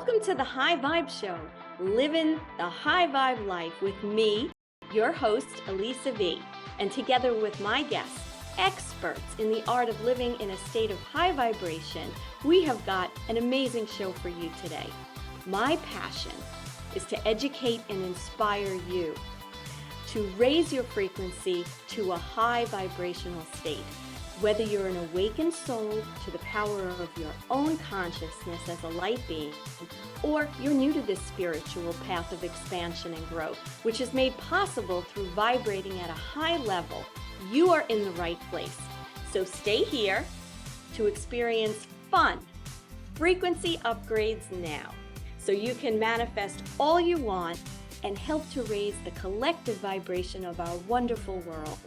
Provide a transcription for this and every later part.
Welcome to the High Vibe Show, Livin' the High Vibe Life with me, your host, Elisa V. And together with my guests, experts in the art of living in a state of high vibration, we have got an amazing show for you today. My passion is to educate and inspire you to raise your frequency to a high vibrational state. Whether you're an awakened soul to the power of your own consciousness as a light being, or you're new to this spiritual path of expansion and growth, which is made possible through vibrating at a high level, you are in the right place. So stay here to experience fun, frequency upgrades now, so you can manifest all you want and help to raise the collective vibration of our wonderful world.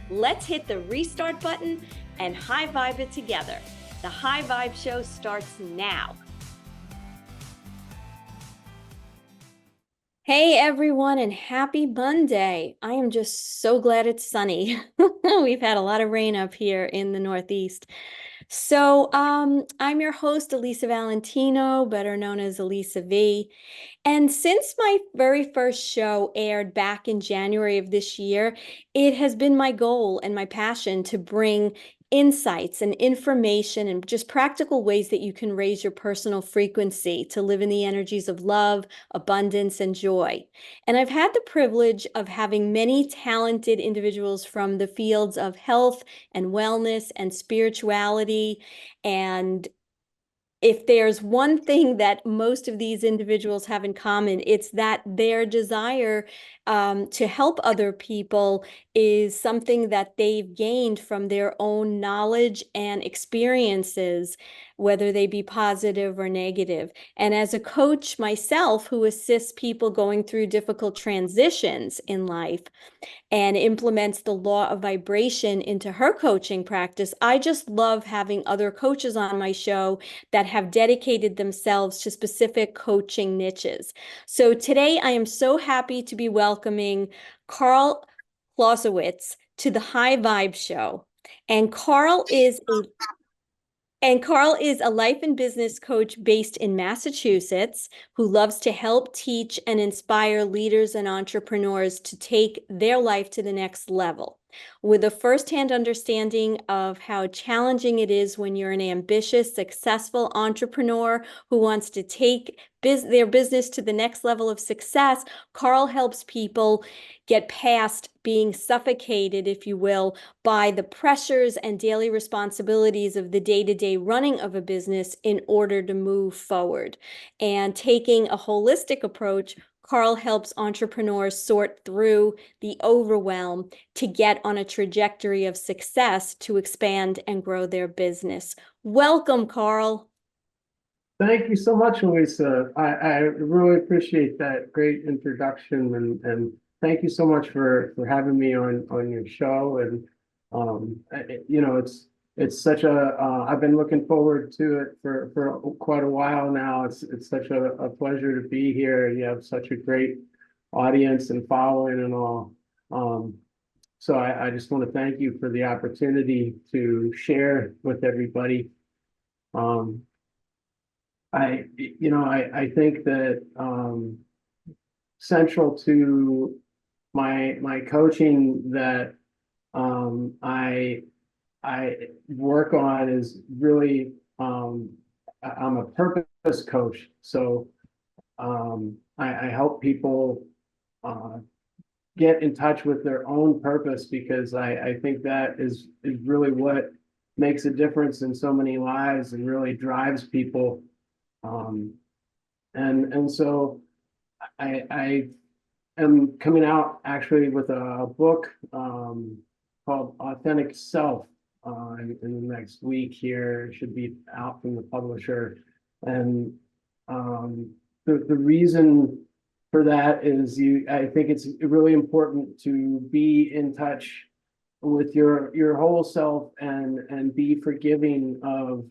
Let's hit the restart button and high vibe it together. The High Vibe Show starts now. Hey everyone, and happy Monday. I am just so glad it's sunny. We've had a lot of rain up here in the Northeast. So I'm your host, Elisa Valentino, better known as Elisa V. And since my very first show aired back in January of this year, it has been my goal and my passion to bring insights and information and just practical ways that you can raise your personal frequency to live in the energies of love, abundance, and joy. And I've had the privilege of having many talented individuals from the fields of health and wellness and spirituality. And if there's one thing that most of these individuals have in common, it's that their desire to help other people is something that they've gained from their own knowledge and experiences, whether they be positive or negative. And as a coach myself who assists people going through difficult transitions in life and implements the law of vibration into her coaching practice, I just love having other coaches on my show that have dedicated themselves to specific coaching niches. So today I am so happy to be welcoming Karl Klausewitz to the High Vibe Show. And Karl is a life and business coach based in Massachusetts who loves to help teach and inspire leaders and entrepreneurs to take their life to the next level. With a firsthand understanding of how challenging it is when you're an ambitious, successful entrepreneur who wants to take their business to the next level of success, Karl helps people get past being suffocated, if you will, by the pressures and daily responsibilities of the day-to-day running of a business in order to move forward. And taking a holistic approach, Karl helps entrepreneurs sort through the overwhelm to get on a trajectory of success to expand and grow their business. Welcome, Karl. Thank you so much, Elisa. I really appreciate that great introduction, and thank you so much for having me on your show. And it's such a I've been looking forward to it for quite a while now. It's such a pleasure to be here. You have such a great audience and following and all. So I just want to thank you for the opportunity to share with everybody. I think that central to my coaching that I work on is really I'm a purpose coach. So I help people get in touch with their own purpose, because I think that is really what makes a difference in so many lives and really drives people. And so I am coming out actually with a book called Authentic Self in the next week here. It should be out from the publisher. And the reason for that is I think it's really important to be in touch with your whole self and be forgiving of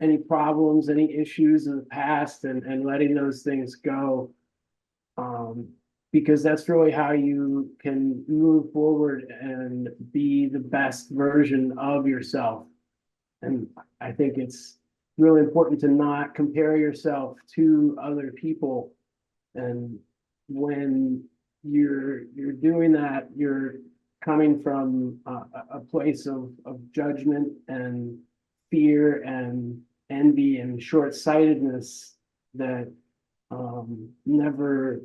any problems, any issues in the past, and letting those things go. Because that's really how you can move forward and be the best version of yourself. And I think it's really important to not compare yourself to other people. And when you're doing that, you're coming from a place of judgment and fear and envy and short-sightedness that never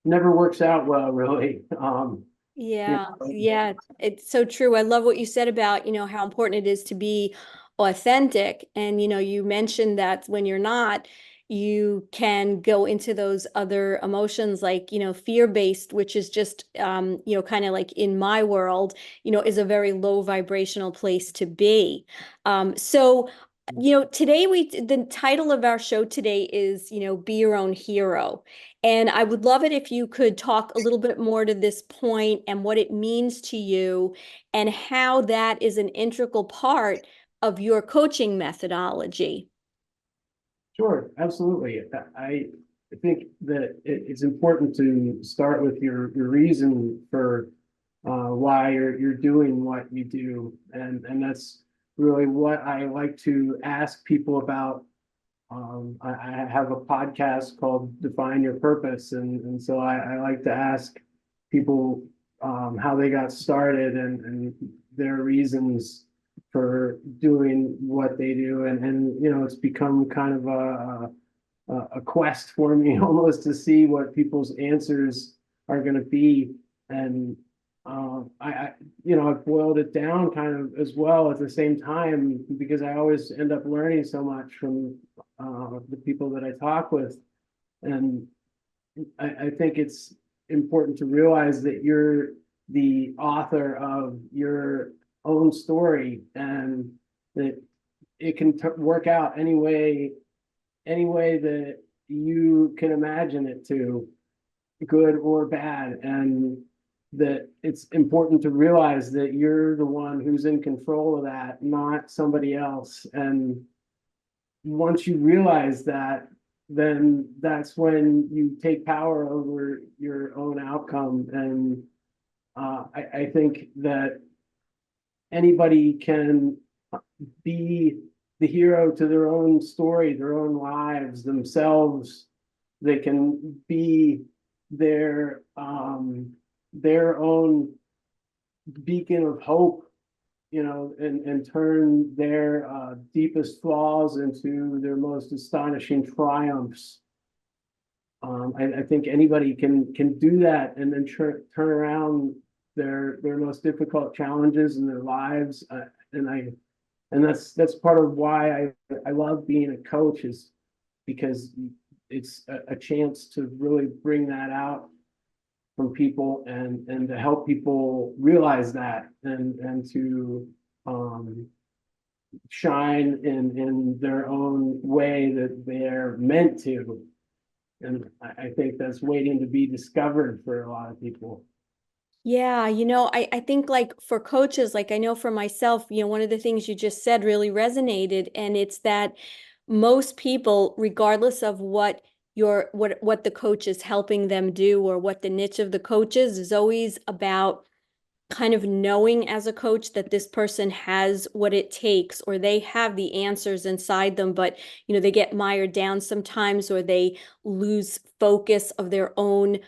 works out well, really. You Yeah, know, yeah, it's so true. I love what you said about, how important it is to be authentic. And, you mentioned that when you're not, you can go into those other emotions like, fear-based, which is just, kind of like in my world, is a very low vibrational place to be. So, today the title of our show today is, be your own hero. And I would love it if you could talk a little bit more to this point and what it means to you and how that is an integral part of your coaching methodology. sure, absolutely. I think that it's important to start with your reason for why you're doing what you do, and that's really what I like to ask people about. I have a podcast called Define Your Purpose, and so I like to ask people how they got started and their reasons for doing what they do, and it's become kind of a quest for me almost to see what people's answers are going to be, and I've boiled it down kind of as well at the same time because I always end up learning so much from the people that I talk with. And I think it's important to realize that you're the author of your own story and that it can work out any way that you can imagine it to, good or bad. And that it's important to realize that you're the one who's in control of that, not somebody else. And once you realize that, then that's when you take power over your own outcome. And I think that anybody can be the hero to their own story, their own lives, themselves. They can be their own beacon of hope, and turn their deepest flaws into their most astonishing triumphs. I think anybody can do that and then turn around their most difficult challenges in their lives. And that's part of why I love being a coach, is because it's a chance to really bring that out from people and to help people realize that and to shine in their own way that they're meant to. And I think that's waiting to be discovered for a lot of people. Yeah, I think like for coaches, like I know for myself, one of the things you just said really resonated, and it's that most people, regardless of what the coach is helping them do or what the niche of the coach is always about kind of knowing as a coach that this person has what it takes or they have the answers inside them, but they get mired down sometimes or they lose focus of their own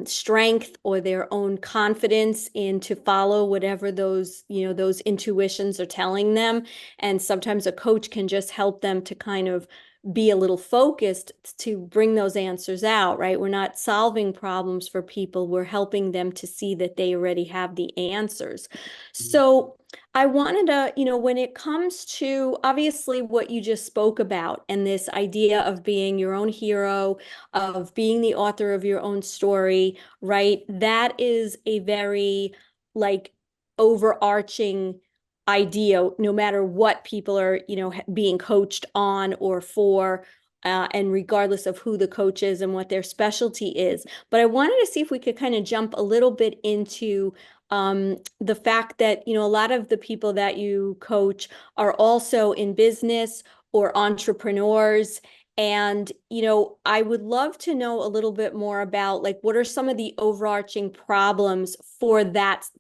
strength or their own confidence in to follow whatever those intuitions are telling them. And sometimes a coach can just help them to kind of be a little focused to bring those answers out, right? We're not solving problems for people. We're helping them to see that they already have the answers. So I wanted to, when it comes to obviously what you just spoke about and this idea of being your own hero, of being the author of your own story, right? That is a very like overarching idea, no matter what people are, being coached on or for. And regardless of who the coach is and what their specialty is. But I wanted to see if we could kind of jump a little bit into the fact that, a lot of the people that you coach are also in business or entrepreneurs. And, I would love to know a little bit more about like what are some of the overarching problems for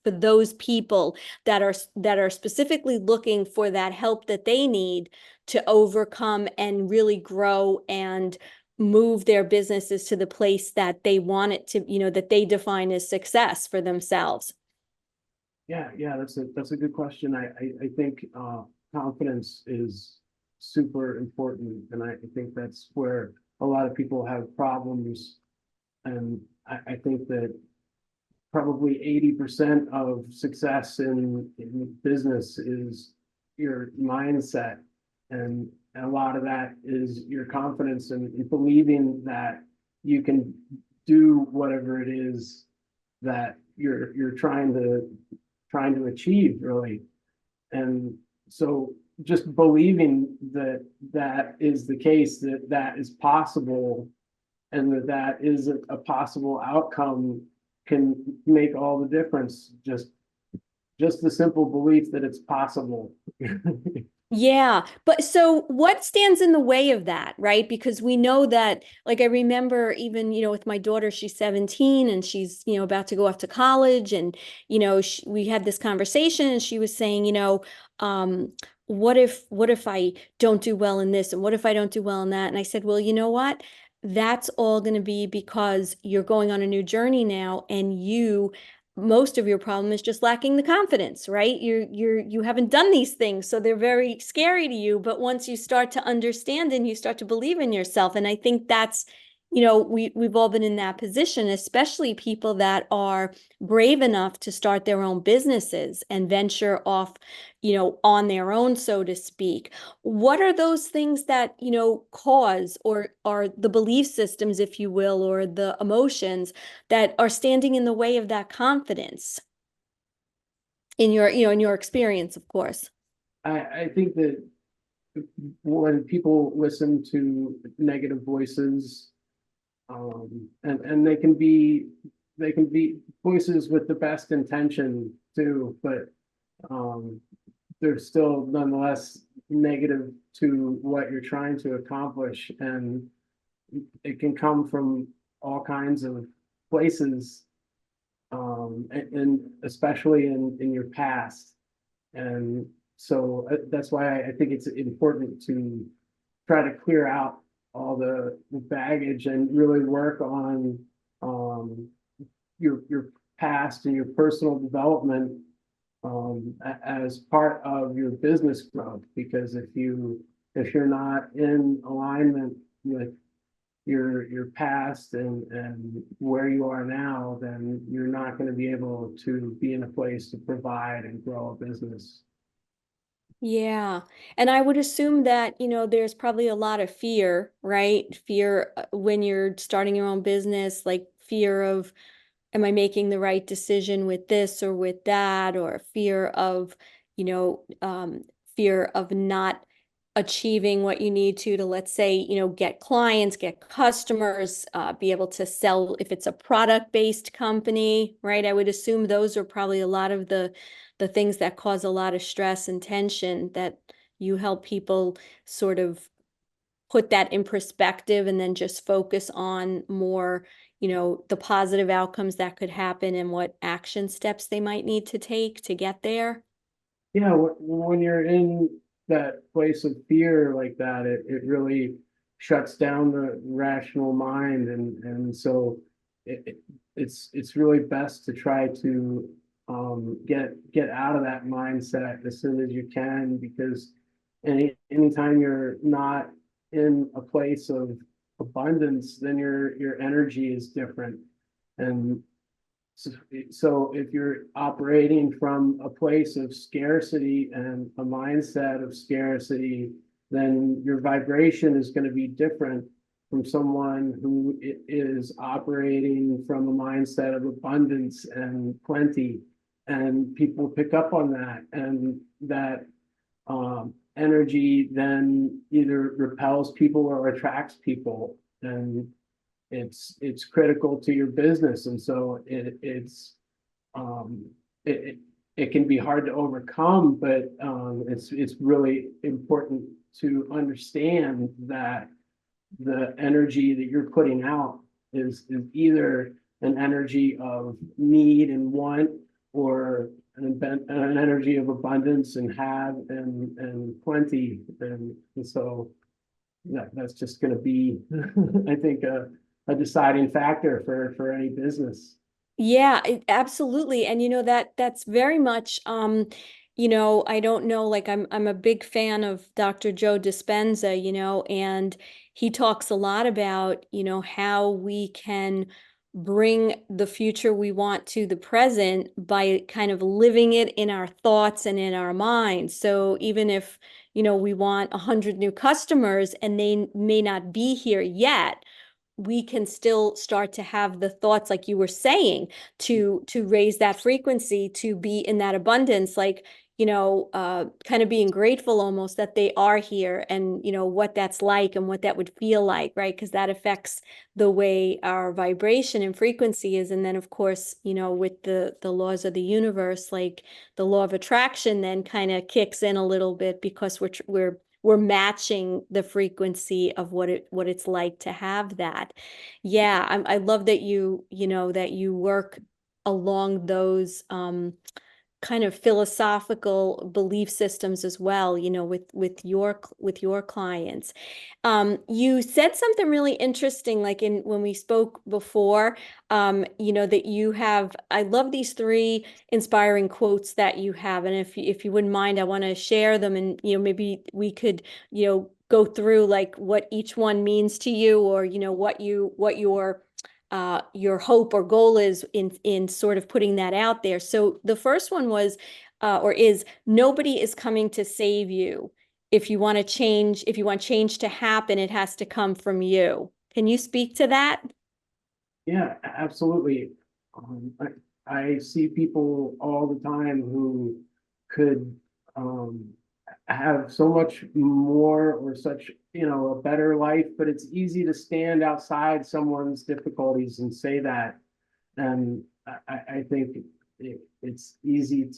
those people that are specifically looking for that help that they need to overcome and really grow and move their businesses to the place that they want it to, that they define as success for themselves? Yeah, that's a good question. I think confidence is super important, and I think that's where a lot of people have problems. And I think that probably 80% of success in business is your mindset. And a lot of that is your confidence and believing that you can do whatever it is that you're trying to achieve, really. And so just believing that that is the case, that that is possible, and that that is a possible outcome can make all the difference. Just the simple belief that it's possible. Yeah, but so what stands in the way of that, right? Because we know that, like, I remember even, with my daughter, she's 17 and she's, about to go off to college. And, we had this conversation and she was saying, um, what if I don't do well in this? And what if I don't do well in that? And I said, well, you know what? That's all going to be because you're going on a new journey now, and most of your problem is just lacking the confidence, right? You haven't done these things, so they're very scary to you. But once you start to understand and you start to believe in yourself, and I think that's, we've all been in that position, especially people that are brave enough to start their own businesses and venture off, on their own, so to speak. What are those things that, cause, or are the belief systems, if you will, or the emotions that are standing in the way of that confidence in your experience, of course? I think that when people listen to negative voices, and they can be voices with the best intention too, but um, they're still nonetheless negative to what you're trying to accomplish, and it can come from all kinds of places, and especially in your past. And so that's why I think it's important to try to clear out all the baggage and really work on um, your past and your personal development, as part of your business growth. Because if you're not in alignment with your past and where you are now, then you're not going to be able to be in a place to provide and grow a business. Yeah. And I would assume that, there's probably a lot of fear, right? Fear when you're starting your own business, like fear of, am I making the right decision with this or with that? Or you know, um, fear of not achieving what you need to, let's say, get clients, get customers, be able to sell if it's a product-based company, right? I would assume those are probably a lot of the things that cause a lot of stress and tension, that you help people sort of put that in perspective and then just focus on more, the positive outcomes that could happen and what action steps they might need to take to get there. Yeah, when you're in that place of fear like that, it really shuts down the rational mind, and so it's really best to try to get out of that mindset as soon as you can, because anytime you're not in a place of abundance, then your energy is different. And so, so if you're operating from a place of scarcity and a mindset of scarcity, then your vibration is going to be different from someone who is operating from a mindset of abundance and plenty. And people pick up on that, and that energy then either repels people or attracts people. And it's critical to your business, and so um it it can be hard to overcome, but it's really important to understand that the energy that you're putting out is either an energy of need and want, or an energy of abundance and have and plenty, and so that's just going to be, I think, a deciding factor for any business. Yeah, absolutely. And that's very much I don't know, like I'm a big fan of Dr. Joe Dispenza, and he talks a lot about, how we can bring the future we want to the present by kind of living it in our thoughts and in our minds. So even if, we want 100 new customers and they may not be here yet, we can still start to have the thoughts like you were saying, to raise that frequency, to be in that abundance, like kind of being grateful almost that they are here, and what that's like and what that would feel like, right? Because that affects the way our vibration and frequency is. And then of course, with the laws of the universe, like the law of attraction then kind of kicks in a little bit, because we're matching the frequency of what it's like to have that. Yeah, I love that that you work along those kind of philosophical belief systems as well, with your clients. You said something really interesting, like in when we spoke before, that you have. I love these three inspiring quotes that you have, and if you wouldn't mind, I want to share them, and maybe we could go through like what each one means to you, or what your hope or goal is in sort of putting that out there. So the first one was, or is, nobody is coming to save you. If you want change to happen, it has to come from you. Can you speak to that? Yeah, absolutely. I see people all the time who could um, have so much more or such, a better life, but it's easy to stand outside someone's difficulties and say that. And I think it's easy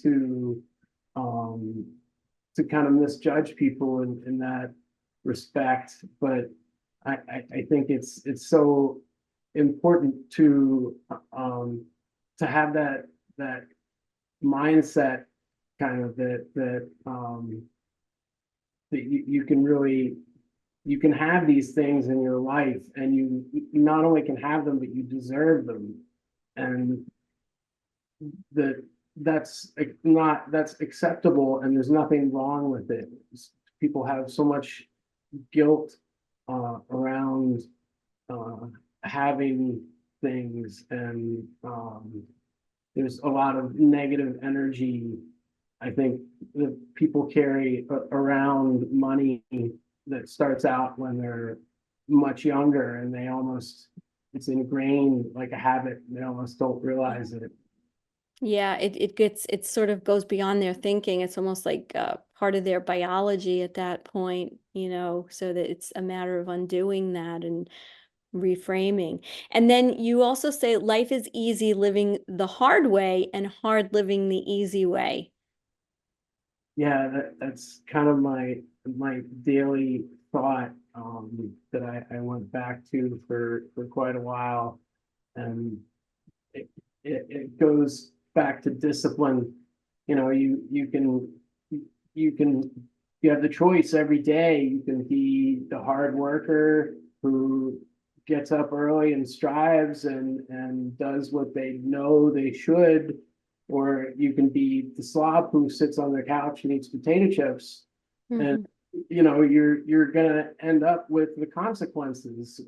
um, to kind of misjudge people in that respect. But I think it's so important to have that mindset, kind of that you can really, you can have these things in your life, and you not only can have them, but you deserve them. And that that's acceptable, and there's nothing wrong with it. People have so much guilt around uh, having things, and there's a lot of negative energy, I think, that people carry around money, that starts out when they're much younger, and it's ingrained like a habit. They almost don't realize it. Yeah, it sort of goes beyond their thinking. It's almost like part of their biology at that point, so that it's a matter of undoing that and reframing. And then you also say life is easy living the hard way and hard living the easy way. Yeah, that's kind of my daily thought, that I went back to for quite a while. And it goes back to discipline. You can you have the choice every day. You can be the hard worker who gets up early and strives and does what they know they should, or you can be the slob who sits on their couch and eats potato chips. And Mhm. you're gonna end up with the consequences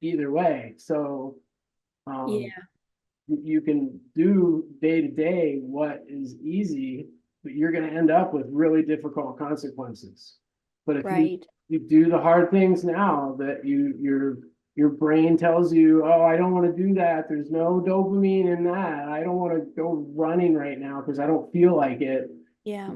either way. So um, Yeah, you can do day to day what is easy, but you're going to end up with really difficult consequences. But if right. you do the hard things now, that your brain tells you, oh, I don't want to do that. There's no dopamine in that. I don't want to go running right now because I don't feel like it. Yeah.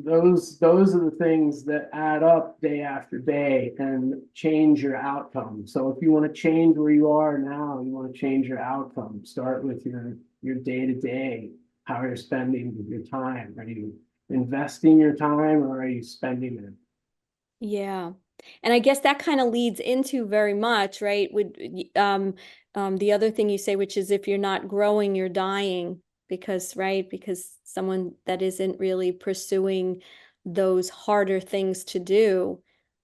Those are the things that add up day after day and change your outcome. So if you want to change where you are now, you want to change your outcome, start with your day to day, how you're spending your time. Are you investing your time, or are you spending it? Yeah. And I guess that kind of leads into very much, right? The other thing you say, which is if you're not growing, you're dying. because, right, because someone that isn't really pursuing those harder things to do,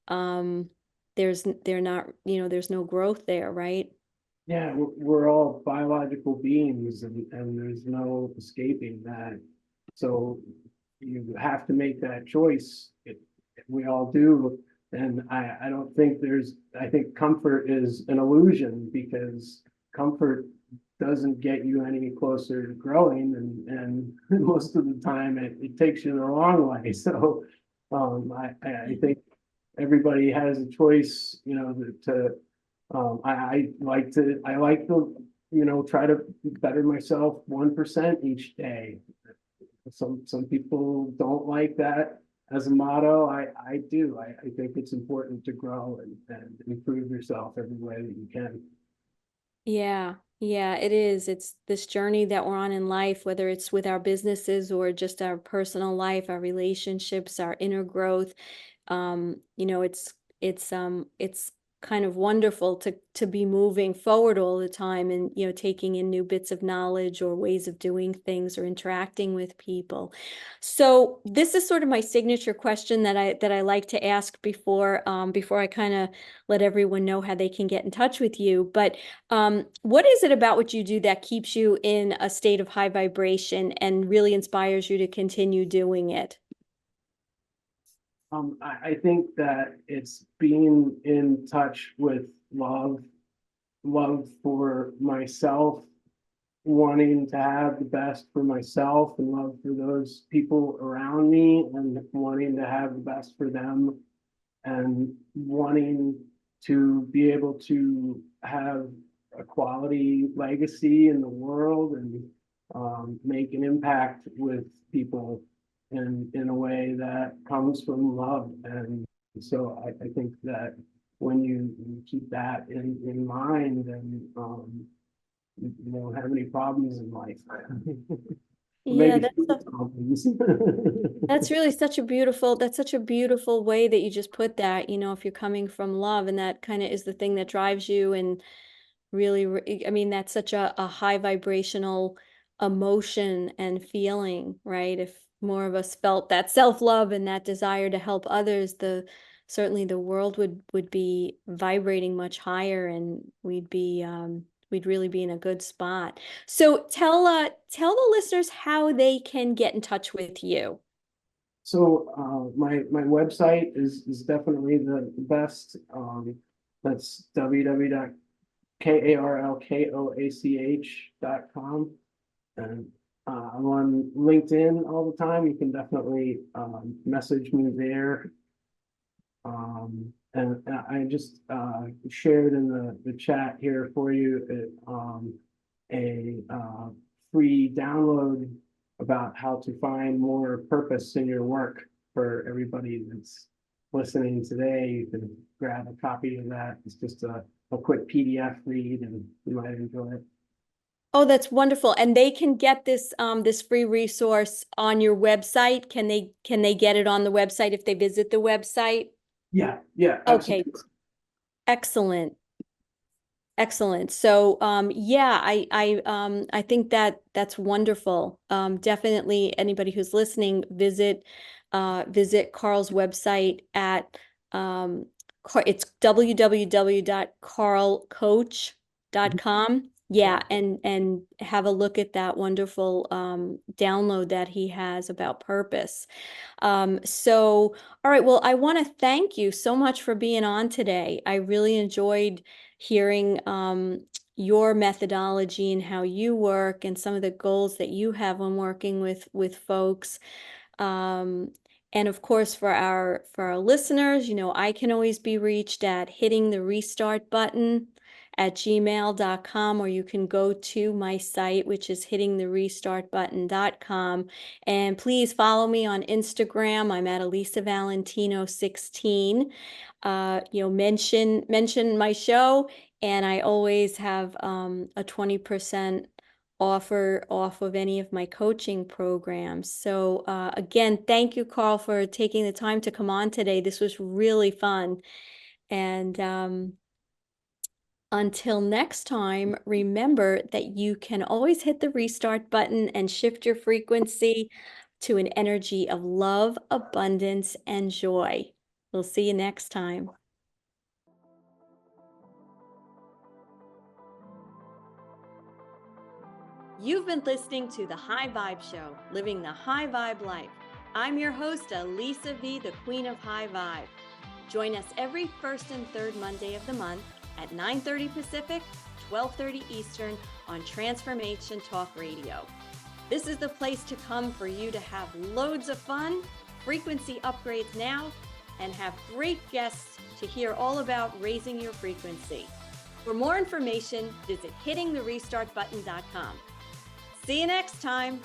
um, they're not, there's no growth there, right? Yeah, we're all biological beings and there's no escaping that. So you have to make that choice. We all do. And I don't think I think comfort is an illusion because comfort doesn't get you any closer to growing and most of the time it takes you the wrong way. So I think everybody has a choice, to I like to, try to better myself 1% each day. Some people don't like that as a motto. I do. I think it's important to grow and improve yourself every way that you can. Yeah, yeah, it is. It's this journey that we're on in life, whether it's with our businesses or just our personal life, our relationships, our inner growth. It's kind of wonderful to be moving forward all the time and, taking in new bits of knowledge or ways of doing things or interacting with people. So this is sort of my signature question that I like to ask before I kind of let everyone know how they can get in touch with you. But what is it about what you do that keeps you in a state of high vibration and really inspires you to continue doing it? I think that it's being in touch with love, love for myself, wanting to have the best for myself and love for those people around me and wanting to have the best for them and wanting to be able to have a quality legacy in the world and make an impact with people in a way that comes from love. And so I think that when you keep that in mind, then you don't have any problems in life. Or Yeah, maybe that's few problems. That's really that's such a beautiful way that you just put that, if you're coming from love and that kind of is the thing that drives you and really, I mean, that's such a high vibrational emotion and feeling, right? If more of us felt that self-love and that desire to help others, certainly the world would be vibrating much higher and we'd really be in a good spot. So tell the listeners how they can get in touch with you. So my website is definitely the best. That's www.karlklausach.com. And I'm on LinkedIn all the time. You can definitely message me there. And I just shared in the chat here for you a free download about how to find more purpose in your work for everybody that's listening today. You can grab a copy of that. It's just a quick PDF read and you might enjoy it. Oh, that's wonderful. And they can get this free resource on your website. Can they get it on the website if they visit the website? Yeah, yeah, Okay, absolutely. excellent. Excellent. So, yeah, I think that's wonderful. Definitely anybody who's listening, visit Karl's website at, it's www.karlcoach.com. Yeah, and have a look at that wonderful, download that he has about purpose. All right, well, I want to thank you so much for being on today. I really enjoyed hearing your methodology and how you work and some of the goals that you have when working with folks. Um, and of course, for our listeners, I can always be reached at hitting the restart button at gmail.com, or you can go to my site, which is hittingtherestartbutton.com. And please follow me on Instagram. I'm at Elisa Valentino 16. Mention my show, and I always have a 20% offer off of any of my coaching programs. So again, thank you, Karl, for taking the time to come on today. This was really fun. And Until next time, remember that you can always hit the restart button and shift your frequency to an energy of love, abundance, and joy. We'll see you next time. You've been listening to The High Vibe Show, living the high vibe life. I'm your host, Elisa V, the Queen of High Vibe. Join us every first and third Monday of the month at 9:30 Pacific, 12:30 Eastern on Transformation Talk Radio. This is the place to come for you to have loads of fun, frequency upgrades now, and have great guests to hear all about raising your frequency. For more information, visit hittingtherestartbutton.com. See you next time.